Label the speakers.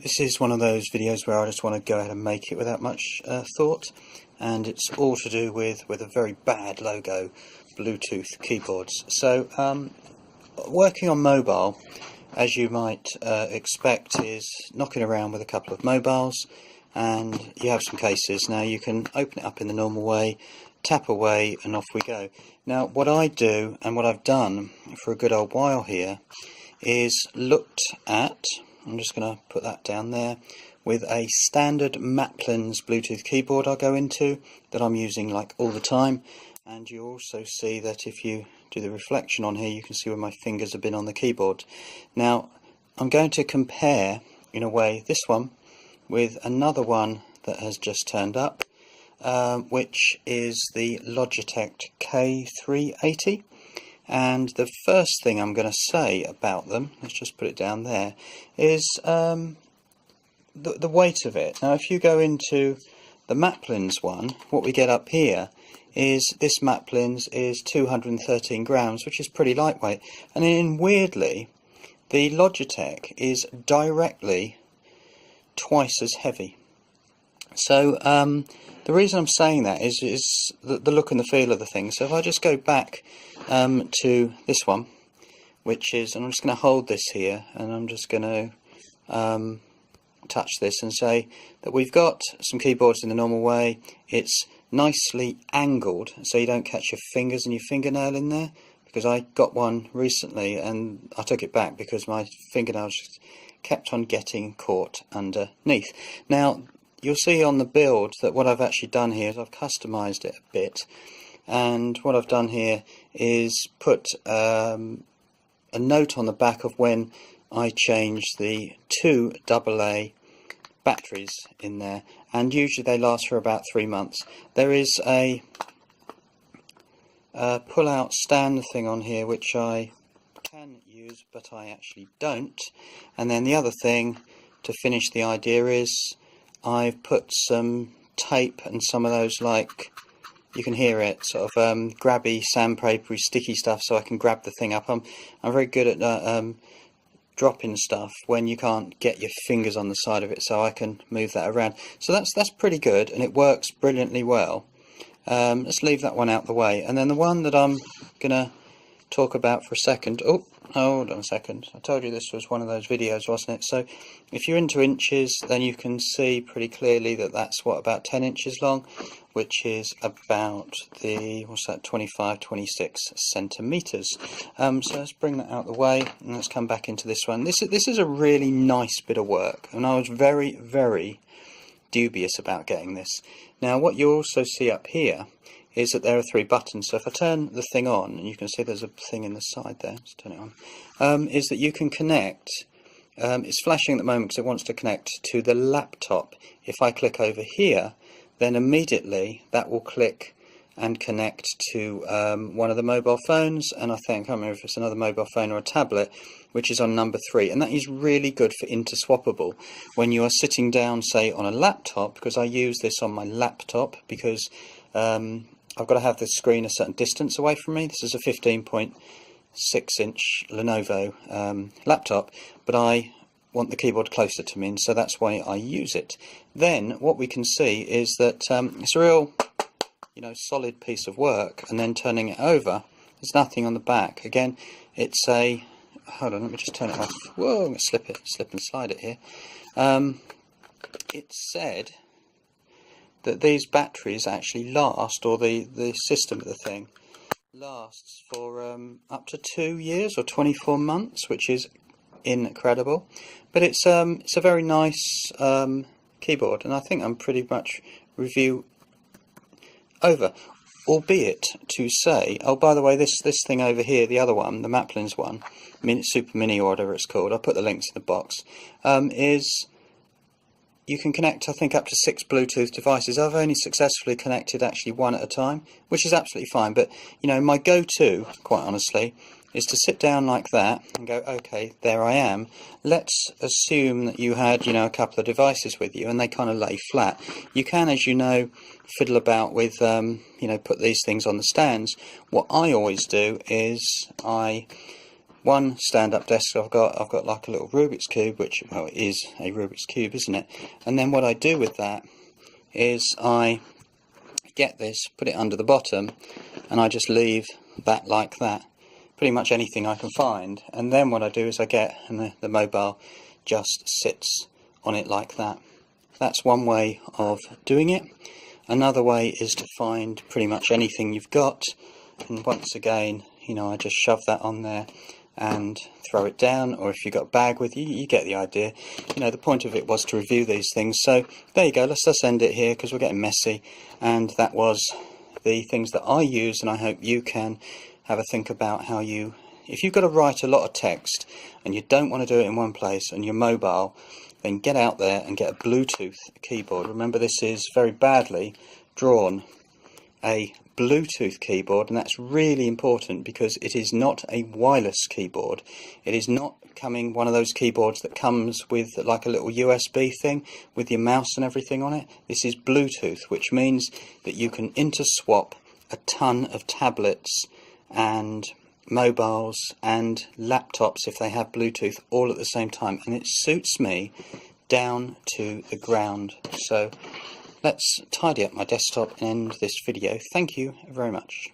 Speaker 1: This is one of those videos where I just want to go ahead and make it without much thought, and it's all to do with a very bad logo, Bluetooth keyboards. So working on mobile, as you might expect, is knocking around with a couple of mobiles, and you have some cases. Now you can open it up in the normal way, tap away, and off we go. Now what I do, and what I've done for a good old while here, is looked at, I'm just going to put that down there, with a standard Maplins Bluetooth keyboard I go into, that I'm using like all the time. And you also see that if you do the reflection on here, you can see where my fingers have been on the keyboard. Now I'm going to compare, in a way, this one with another one that has just turned up, which is the Logitech K380. And the first thing I'm going to say about them, let's just put it down there, is the weight of it. Now if you go into the Maplins one, what we get up here is this Maplins is 213 grams, which is pretty lightweight. And then weirdly, the Logitech is directly twice as heavy. So the reason I'm saying that is the look and the feel of the thing. So if I just go back to this one, which is, and I'm just going to hold this here, and I'm just going to touch this and say that we've got some keyboards in the normal way. It's nicely angled so you don't catch your fingers and your fingernail in there, because I got one recently and I took it back because my fingernails just kept on getting caught underneath. Now you'll see on the build that what I've actually done here is I've customized it a bit, and what I've done here is put a note on the back of when I changed the 2 AA batteries in there, and usually they last for about 3 months. There is a pull out stand thing on here which I can use but I actually don't. And then the other thing to finish the idea is I've put some tape and some of those, like, you can hear it, sort of grabby, sandpapery, sticky stuff, so I can grab the thing up. I'm very good at dropping stuff when you can't get your fingers on the side of it, so I can move that around. So that's pretty good, and it works brilliantly well. Let's leave that one out the way, and then the one that I'm gonna talk about for a second. Oh, hold on a second. I told you this was one of those videos, wasn't it? So if you're into inches, then you can see pretty clearly that that's what, about 10 inches long, which is about the, what's that, 26 centimeters. So let's bring that out of the way, and let's come back into this one. This is a really nice bit of work, and I was very dubious about getting this. Now what you also see up here is that there are 3 buttons. So if I turn the thing on, and you can see there's a thing in the side there, let's turn it on, is that you can connect, it's flashing at the moment because it wants to connect to the laptop. If I click over here, then immediately that will click and connect to one of the mobile phones, and I can't remember if it's another mobile phone or a tablet, which is on number 3, and that is really good for interswappable when you are sitting down, say, on a laptop, because I use this on my laptop because I've got to have the screen a certain distance away from me. This is a 15.6 inch Lenovo laptop, but I want the keyboard closer to me, and so that's why I use it. Then what we can see is that it's a real, solid piece of work, and then turning it over, there's nothing on the back. Again, it's a, hold on, let me just turn it off. Whoa, I'm going to slip and slide it here. It said that these batteries actually last, or the system of the thing lasts for up to 2 years or 24 months, which is incredible. But it's a very nice keyboard, and I think I'm pretty much review over, albeit to say, oh, by the way, this thing over here, the other one, the Maplins one, Super Mini or whatever it's called, I'll put the links in the box, is you can connect, I think, up to 6 Bluetooth devices. I've only successfully connected actually 1 at a time, which is absolutely fine. But my go-to, quite honestly, is to sit down like that and go, okay, there I am. Let's assume that you had, a couple of devices with you and they kind of lay flat. You can, as you know, fiddle about with, put these things on the stands. What I always do is I one stand-up desk I've got like a little Rubik's Cube, which, well, it is a Rubik's Cube, isn't it? And then what I do with that is I get this, put it under the bottom, and I just leave that like that. Pretty much anything I can find. And then what I do is I get, and the mobile just sits on it like that. That's one way of doing it. Another way is to find pretty much anything you've got, and once again, you know, I just shove that on there and throw it down, or if you've got a bag with you, you get the idea. You know, the point of it was to review these things. So there you go, let's just end it here because we're getting messy. And that was the things that I use, and I hope you can have a think about how you, if you've got to write a lot of text and you don't want to do it in one place and you're mobile, then get out there and get a Bluetooth keyboard. Remember, this is very badly drawn, a Bluetooth keyboard, and that's really important because it is not a wireless keyboard. It is not coming one of those keyboards that comes with like a little USB thing with your mouse and everything on it. This is Bluetooth, which means that you can interswap a ton of tablets and mobiles and laptops if they have Bluetooth all at the same time, and it suits me down to the ground. So let's tidy up my desktop and end this video. Thank you very much.